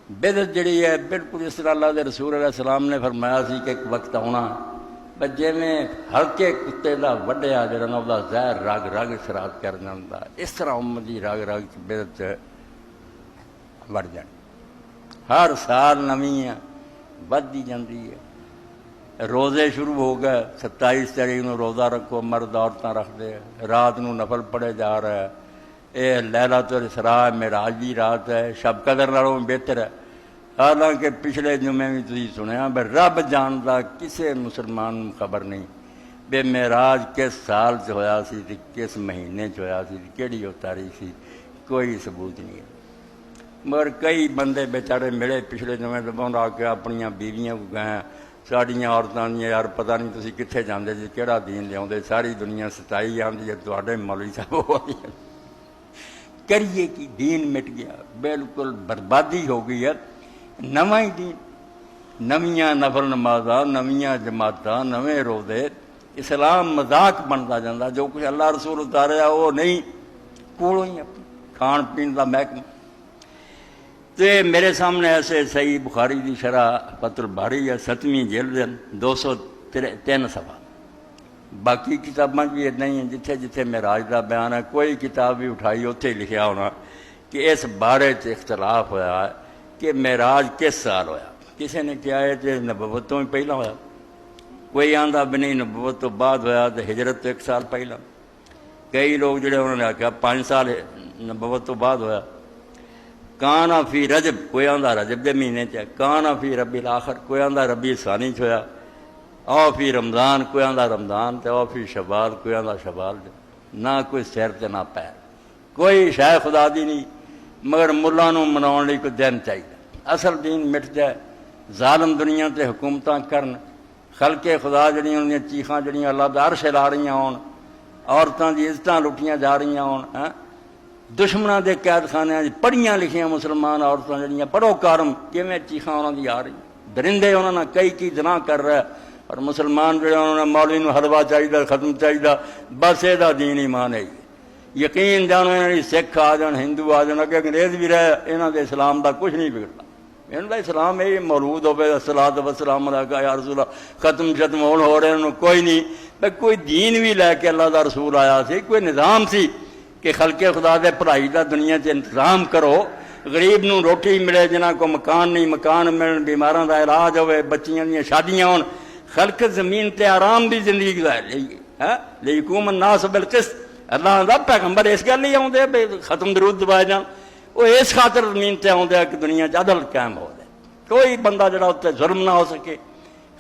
बिदत जिहड़ी है बिल्कुल इस तरह अल्लाह के रसूल अलैहिस्सलाम ने फरमाया सी कि एक वक्त आना बस जिवें हल्के कुत्ते का वड्डिया जिहड़ा ना उहदा जहर रग रग शराब कर जांदा, इस तरह उम्मत की रग रग च बिदत वड़ जानी। हर साल नवीं बढ़ती जाती है। रोज़े शुरू हो गए, 27 तारीख को रोज़ा रखो, मर्द औरतां रखते हैं, रात को नफल पढ़े जा रहा है। यह लैलातुल इसरा मेराज की रात है, शब कदर नालों बेहतर है। हालांकि पिछले जुमे भी तुसीं सुनिया भी रब जानता, किसी मुसलमान को खबर नहीं भी मेराज किस साल च होया सी ते किस महीने च होया सी, किहड़ी वो तारीख सी, कोई सबूत नहीं है। मगर कई बंदे बेचारे मिले पिछले जुमे तो उन्होंने आके अपनियां बीवियां को गए, साड़ियाँ औरतां दियां यार पता नहीं तुसीं कित्थे जांदे जी, किहड़ा दीन लियाउंदे, सारी दुनिया सताई आंदी है, तुहाडे मौलवी साहब हो करिए कि दीन मिट गया, बिल्कुल बर्बादी हो गई है। नवा ही दीन, नवियां नफल नमाजा, नवियां जमातां, नवे रोज़े, इस्लाम मजाक बनता जाता। जो कुछ अल्लाह रसूल उतारिया वो नहीं, कोलों ही खाण पीण का महकमा। तो मेरे सामने ऐसे सही बुखारी की शरह फतुल बारी है, 7वीं जिल्द 203 सफ़ा। बाकी किताबां भी इदा ही हैं, जिथे जिथे मेराज का बयान है, कोई किताब भी उठाई उत्थे लिखा होना कि इस बारे च इख्तलाफ होया है कि मेराज किस साल होया। किसी ने कहा है कि नबूवत तो भी पहला होया, कोई आंदा भी नहीं नबूवत तो बाद होया, तो हिजरत तो 1 साल पहला। कई लोग जिहड़े उन्होंने आख्या 5 साल नबूवत तो बाद होया। काना फी रजब, कोई आंदा रजब के महीने च, काना फी रबी आखिर, कोई आंदा रबी सानी च होया। आओ फी रमज़ान, कोई आंदा रमज़ान, तो आओ फी शबाल, कोई आंदा शबाल। ना कोई सिर ते ना पैर, कोई शह खुदा दी नहीं, मगर मुल्लां नूं मनाउण लई कोई दिन चाहिए। असल दीन मिट जाए, जालम दुनिया ते हुकूमतां करन, खलके खुदा जड़ियां उन्दियां चीखां जड़ियां अल्लाह दा अर्श ला रहीआं होण, औरतां दी इज्जतां लुटियां जा रहीआं होण, दुश्मनों के कैदखाने पढ़िया लिखिया मुसलमान औरतां जड़ियां पढ़ो कारम किवें चीखां उन्हां दी आ रही, दरिंदे उन्होंने कई गुनाह कर रहा है। और मुसलमान जो उन्होंने मौलवी नूं हलवा चाहिए, खत्म चाहिए, बस यदा दीन ईमान है। यकीन जानो इन्होंने सिख आ जान, हिंदू आ जान, अगे अंग्रेज भी रहे, इन्हों के इस्लाम का कुछ नहीं बिगड़ता। इन्हों का इस्लाम यही मौलूद हो सलात वसलाम या रसूला खत्म शत्म हो रहे, इन्होंने कोई नहीं। भाई कोई दीन भी लैके अल्लाह का रसूल आया सी, कोई निज़ाम सी कि खलके खुदा दे भलाई का दुनिया च इंतजाम करो, गरीब नूं रोटी मिले, जिन्हां को मकान नहीं मकान मिलन, बीमारां दा इलाज होवे, बच्चियां दीयां शादियां होण, खलक जमीन ते आराम दी जिंदगी गुजार लईकुम अन्नास बिल किस्त। अल्लाह दा पैगंबर इस गल ही आउंदे भी खत्म दरूद दवाए जान, वो इस खातर जमीन ते आउंदे कि दुनिया च अदल कायम हो जाए, कोई बंदा जिहड़ा उत्ते जुल्म ना हो सके,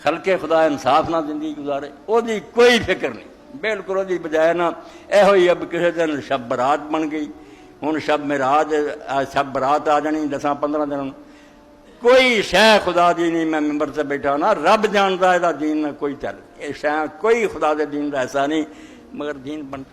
खलके खुदा इंसाफ ना जिंदगी गुजारे, ओहदी कोई फिक्र नहीं। बिल्कुल उसकी बजाय ना यहो ही अब किसी दिन शब बरात बन गई, हुण शब मेराज शब बरात आ जानी 10-15 दिन, कोई शह खुदा दी नहीं। मैं मिंबर से बैठा ना, रब जानता है दीन ना कोई चल, ये शह कोई खुदा दे दीन का ऐसा नहीं, मगर दीन बन